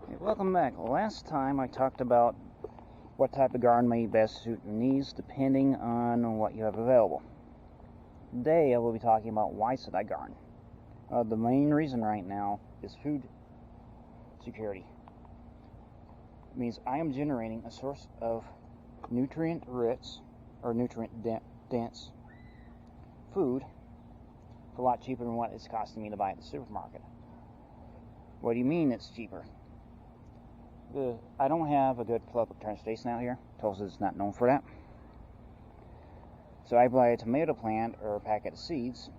Hey, welcome back. Last time I talked about what type of garden may best suit your needs depending on what you have available. Today I will be talking about why should I garden. The main reason right now is food security. It means I am generating a source of nutrient-rich or nutrient-dense food for a lot cheaper than what it's costing me to buy at the supermarket. What do you mean it's cheaper? I don't have a good public transportation out here. Tulsa is not known for that. So I buy a tomato plant or a packet of seeds,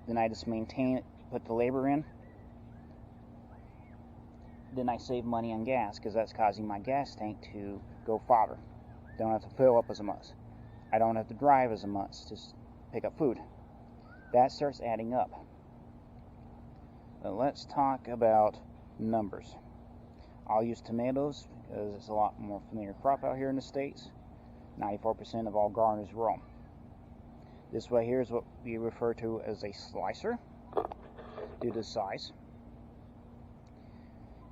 then I just maintain it, put the labor in. Then I save money on gas because that's causing my gas tank to go farther. Don't have to fill up as much. I don't have to drive as much to pick up food. That starts adding up. But let's talk about numbers. I'll use tomatoes because it's a lot more familiar crop out here in the States. 94% of all gardeners roam. This right here is what we refer to as a slicer due to the size.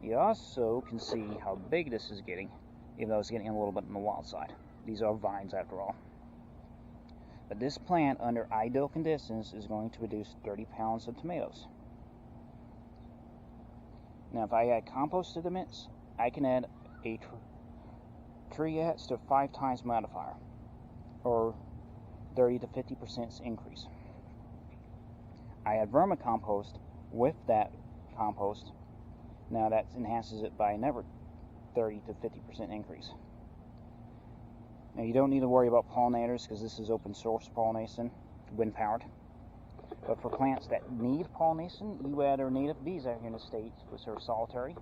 You also can see how big this is getting, even though it's getting a little bit on the wild side. These are vines after all. But this plant under ideal conditions is going to produce 30 pounds of tomatoes. Now, if I add compost to the mix, I can add a Triax to 5 times modifier, or 30 to 50% increase. I add vermicompost with that compost. Now that enhances it by another 30 to 50% increase. Now you don't need to worry about pollinators because this is open source pollination, wind powered. But for plants that need pollination, you add our native bees out here in the States, which are solitary,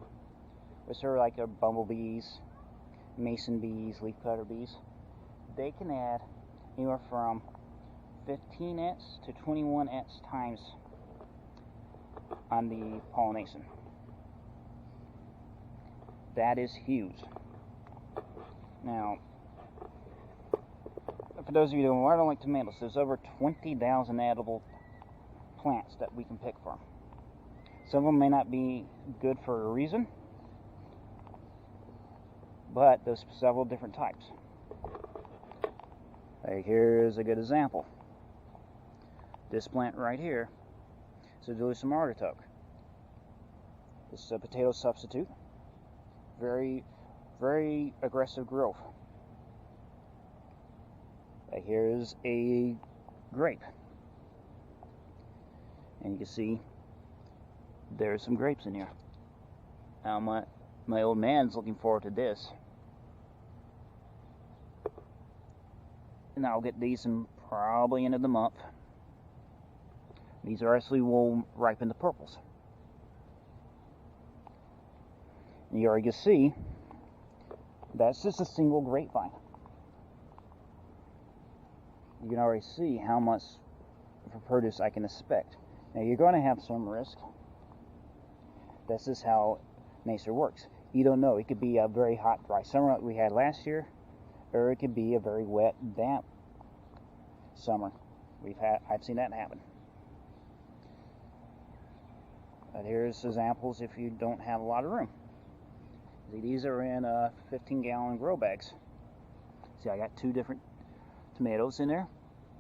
which are like our bumblebees, mason bees, leafcutter bees. They can add anywhere from 15x to 21x times on the pollination. That is huge. Now, for those of you who don't like tomatoes, there's over 20,000 edible plants that we can pick from. Some of them may not be good for a reason, but there's several different types. Here's a good example. This plant right here is a Jerusalem artichoke. This is a potato substitute. Very, very aggressive growth. Here's a grape. And you can see there's some grapes in here. Now my old man's looking forward to this. And I'll get these in probably end of the month. These are actually will ripen to purples. And you already can see that's just a single grapevine. You can already see how much for produce I can expect. Now you're going to have some risk. That's just how nature works. You don't know. It could be a very hot, dry summer like we had last year, or it could be a very wet, damp summer. I've seen that happen. But here's examples if you don't have a lot of room. See, these are in 15-gallon grow bags. See, I got 2 different tomatoes in there,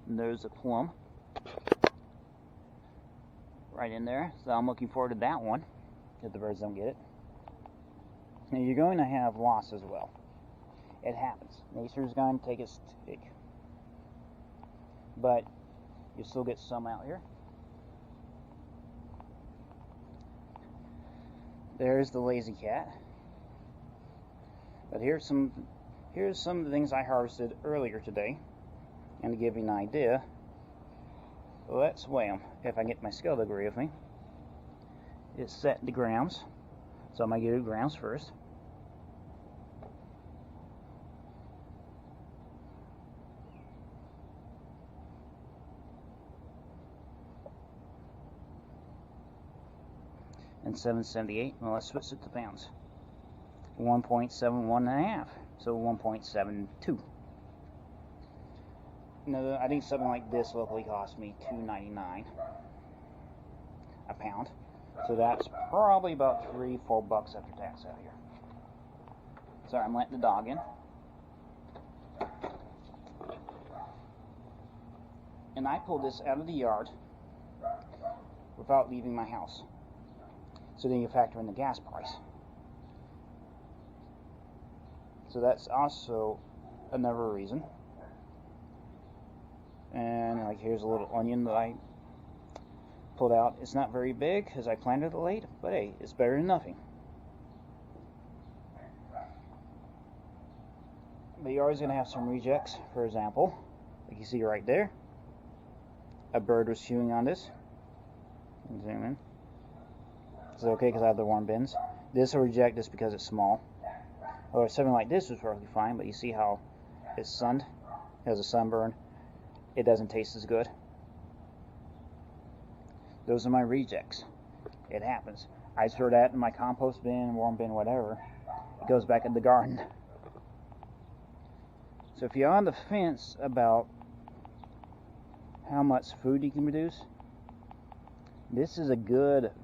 and there's a plum right in there, so I'm looking forward to that one if the birds don't get it. Now you're going to have loss as well. It happens. Nature's going to take its take, but you still get some out here. There's the lazy cat. But here's some of the things I harvested earlier today, and to give you an idea, let's weigh them if I get my scale to agree with me. It's set to grams, so I'm going to do grams first. And 778, well, let's switch it to pounds. 1.71 and a half, so 1.72. No, I think something like this locally cost me $2.99 a pound. So that's probably about $3-4 after tax out here. Sorry, I'm letting the dog in. And I pulled this out of the yard without leaving my house. So then you factor in the gas price. So that's also another reason. And like here's a little onion that I pulled out. It's not very big because I planted it late, but hey, it's better than nothing. But you're always going to have some rejects. For example, like you see right there, a bird was chewing on this. Zoom in. It's okay because I have the warm bins. This will reject just because it's small. Or something like this was perfectly fine, but you see how it's sunned? It has a sunburn. It doesn't taste as good. Those are my rejects. It happens. I throw that in my compost bin, warm bin, whatever. It goes back in the garden. So if you're on the fence about how much food you can produce, this is a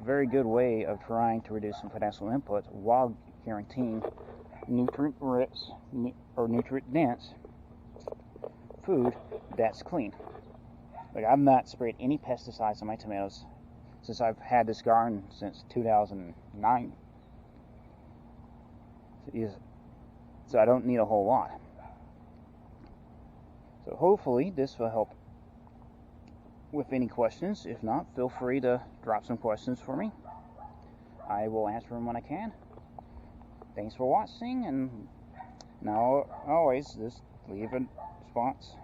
very good way of trying to reduce some financial input while guaranteeing nutrient-rich or nutrient-dense food that's clean. Like I've not sprayed any pesticides on my tomatoes since I've had this garden since 2009. So I don't need a whole lot. So hopefully this will help with any questions. If not, feel free to drop some questions for me. I will answer them when I can. Thanks for watching, and now always just leave a response.